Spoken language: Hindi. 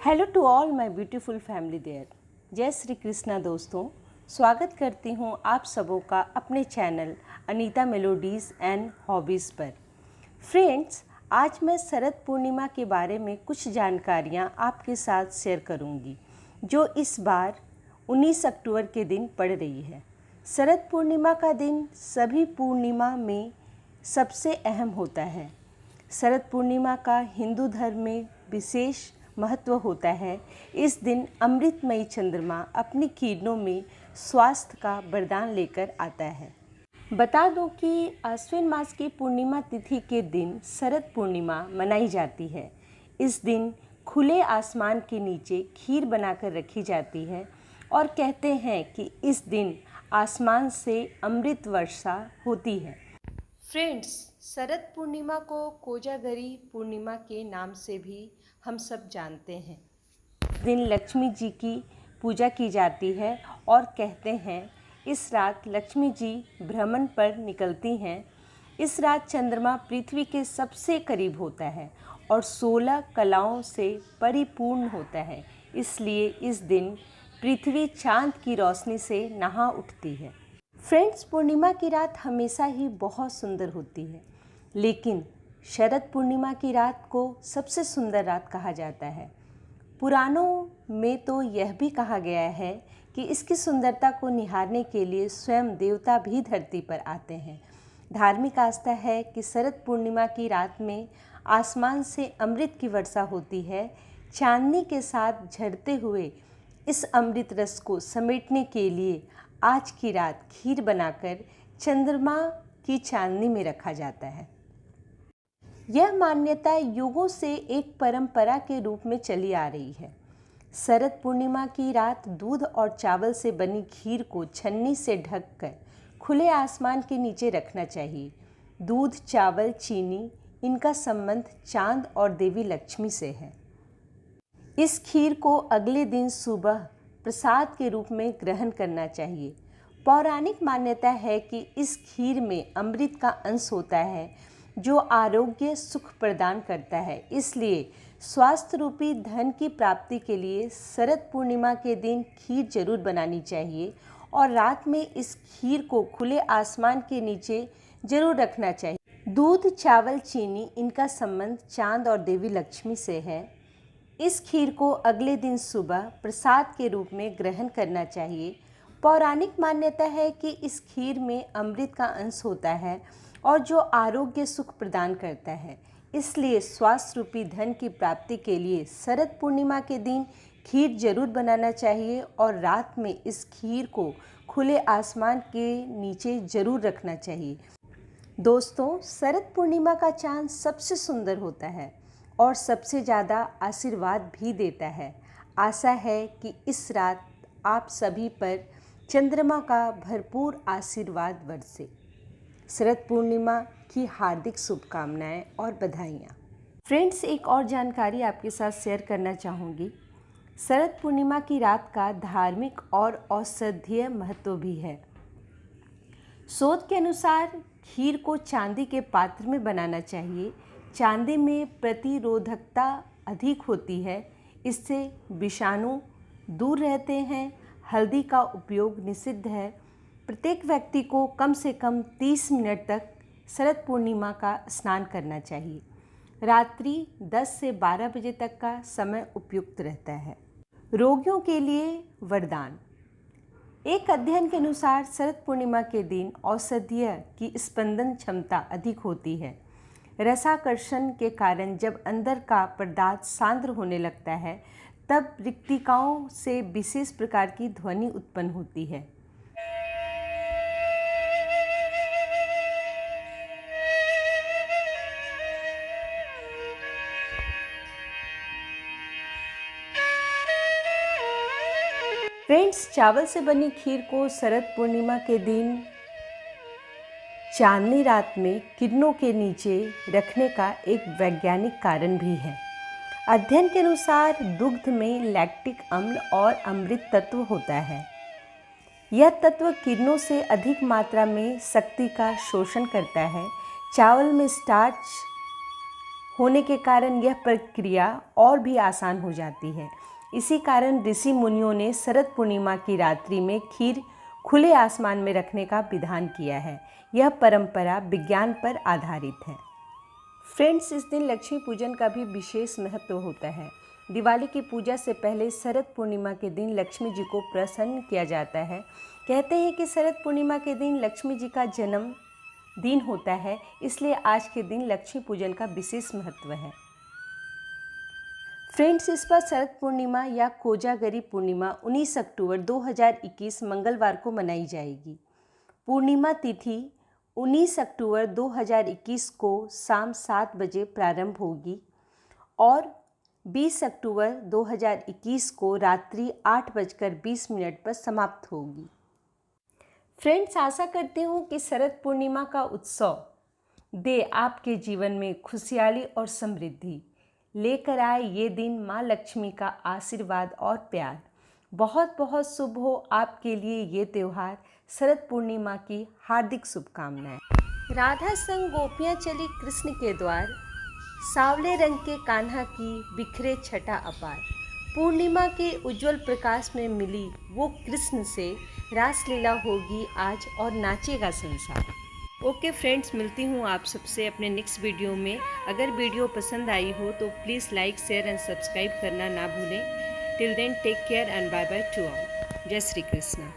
Hello to all my beautiful family there. जय श्री कृष्णा दोस्तों, स्वागत करती हूँ आप सबों का अपने channel Anita melodies and hobbies पर। फ्रेंड्स, आज मैं शरद पूर्णिमा के बारे में कुछ जानकारियाँ आपके साथ शेयर करूँगी जो इस बार 19 अक्टूबर के दिन पड़ रही है। शरद पूर्णिमा का दिन सभी पूर्णिमा में सबसे अहम होता है। शरद पूर्णिमा का हिंदू धर्म में विशेष महत्व होता है। इस दिन अमृतमयी चंद्रमा अपनी किरणों में स्वास्थ्य का वरदान लेकर आता है। बता दूं कि आश्विन मास की पूर्णिमा तिथि के दिन शरद पूर्णिमा मनाई जाती है। इस दिन खुले आसमान के नीचे खीर बनाकर रखी जाती है और कहते हैं कि इस दिन आसमान से अमृत वर्षा होती है। फ्रेंड्स, शरद पूर्णिमा को कोजागरी पूर्णिमा के नाम से भी हम सब जानते हैं। इस दिन लक्ष्मी जी की पूजा की जाती है और कहते हैं इस रात लक्ष्मी जी भ्रमण पर निकलती हैं। इस रात चंद्रमा पृथ्वी के सबसे करीब होता है और 16 कलाओं से परिपूर्ण होता है। इसलिए इस दिन पृथ्वी चांद की रोशनी से नहा उठती है। फ्रेंड्स, पूर्णिमा की रात हमेशा ही बहुत सुंदर होती है, लेकिन शरद पूर्णिमा की रात को सबसे सुंदर रात कहा जाता है। पुराणों में तो यह भी कहा गया है कि इसकी सुंदरता को निहारने के लिए स्वयं देवता भी धरती पर आते हैं। धार्मिक आस्था है कि शरद पूर्णिमा की रात में आसमान से अमृत की वर्षा होती है। चांदनी के साथ झरते हुए इस अमृत रस को समेटने के लिए आज की रात खीर बनाकर चंद्रमा की चांदनी में रखा जाता है। यह मान्यता युगों से एक परंपरा के रूप में चली आ रही है। शरद पूर्णिमा की रात दूध और चावल से बनी खीर को छन्नी से ढककर खुले आसमान के नीचे रखना चाहिए। दूध, चावल, चीनी, इनका संबंध चांद और देवी लक्ष्मी से है। इस खीर को अगले दिन सुबह प्रसाद के रूप में ग्रहण करना चाहिए। पौराणिक मान्यता है कि इस खीर में अमृत का अंश होता है जो आरोग्य सुख प्रदान करता है। इसलिए स्वास्थ्य रूपी धन की प्राप्ति के लिए शरद पूर्णिमा के दिन खीर जरूर बनानी चाहिए और रात में इस खीर को खुले आसमान के नीचे जरूर रखना चाहिए। दूध, चावल, चीनी, इनका संबंध चांद और देवी लक्ष्मी से है। इस खीर को अगले दिन सुबह प्रसाद के रूप में ग्रहण करना चाहिए। पौराणिक मान्यता है कि इस खीर में अमृत का अंश होता है और जो आरोग्य सुख प्रदान करता है। इसलिए स्वास्थ्य रूपी धन की प्राप्ति के लिए शरद पूर्णिमा के दिन खीर जरूर बनाना चाहिए और रात में इस खीर को खुले आसमान के नीचे जरूर रखना चाहिए। दोस्तों, शरद पूर्णिमा का चांद सबसे सुंदर होता है और सबसे ज़्यादा आशीर्वाद भी देता है। आशा है कि इस रात आप सभी पर चंद्रमा का भरपूर आशीर्वाद बरसे। शरद पूर्णिमा की हार्दिक शुभकामनाएं और बधाइयाँ। फ्रेंड्स, एक और जानकारी आपके साथ शेयर करना चाहूँगी। शरद पूर्णिमा की रात का धार्मिक और औषधीय महत्व भी है। शोध के अनुसार खीर को चांदी के पात्र में बनाना चाहिए। चांदी में प्रतिरोधकता अधिक होती है, इससे विषाणु दूर रहते हैं। हल्दी का उपयोग निषिद्ध है। प्रत्येक व्यक्ति को कम से कम 30 मिनट तक शरद पूर्णिमा का स्नान करना चाहिए। रात्रि 10 से 12 बजे तक का समय उपयुक्त रहता है। रोगियों के लिए वरदान। एक अध्ययन के अनुसार शरद पूर्णिमा के दिन औषधीय की स्पंदन क्षमता अधिक होती है। रसाकर्षण के कारण जब अंदर का पदार्थ सांद्र होने लगता है तब रिक्तिकाओं से विशेष प्रकार की ध्वनि उत्पन्न होती है। फ्रेंड्स, चावल से बनी खीर को शरद पूर्णिमा के दिन चांदनी रात में किरणों के नीचे रखने का एक वैज्ञानिक कारण भी है। अध्ययन के अनुसार दुग्ध में लैक्टिक अम्ल और अमृत तत्व होता है। यह तत्व किरणों से अधिक मात्रा में शक्ति का शोषण करता है। चावल में स्टार्च होने के कारण यह प्रक्रिया और भी आसान हो जाती है। इसी कारण ऋषि मुनियों ने शरद पूर्णिमा की रात्रि में खीर खुले आसमान में रखने का विधान किया है। यह परंपरा विज्ञान पर आधारित है। फ्रेंड्स, इस दिन लक्ष्मी पूजन का भी विशेष महत्व होता है। दिवाली की पूजा से पहले शरद पूर्णिमा के दिन लक्ष्मी जी को प्रसन्न किया जाता है। कहते हैं कि शरद पूर्णिमा के दिन लक्ष्मी जी का जन्म दिन होता है, इसलिए आज के दिन लक्ष्मी पूजन का विशेष महत्व है। फ्रेंड्स, इस बार शरद पूर्णिमा या कोजागरी पूर्णिमा 19 अक्टूबर 2021 मंगलवार को मनाई जाएगी। पूर्णिमा तिथि 19 अक्टूबर 2021 को शाम 7 बजे प्रारंभ होगी और 20 अक्टूबर 2021 को रात्रि 8:20 पर समाप्त होगी। फ्रेंड्स, आशा करती हूँ कि शरद पूर्णिमा का उत्सव दे आपके जीवन में खुशहाली और समृद्धि लेकर आए। ये दिन माँ लक्ष्मी का आशीर्वाद और प्यार बहुत बहुत शुभ हो आपके लिए ये त्यौहार। शरद पूर्णिमा की हार्दिक शुभकामनाएं। राधा संग गोपियाँ चली कृष्ण के द्वार, सांवले रंग के कान्हा की बिखरे छटा अपार। पूर्णिमा के उज्जवल प्रकाश में मिली वो कृष्ण से, रासलीला होगी आज और नाचेगा संसार। ओके फ्रेंड्स, मिलती हूँ आप सबसे अपने नेक्स्ट वीडियो में। अगर वीडियो पसंद आई हो तो please like, share and subscribe करना ना भूलें। Till then take care and bye bye to all. जय श्री कृष्ण।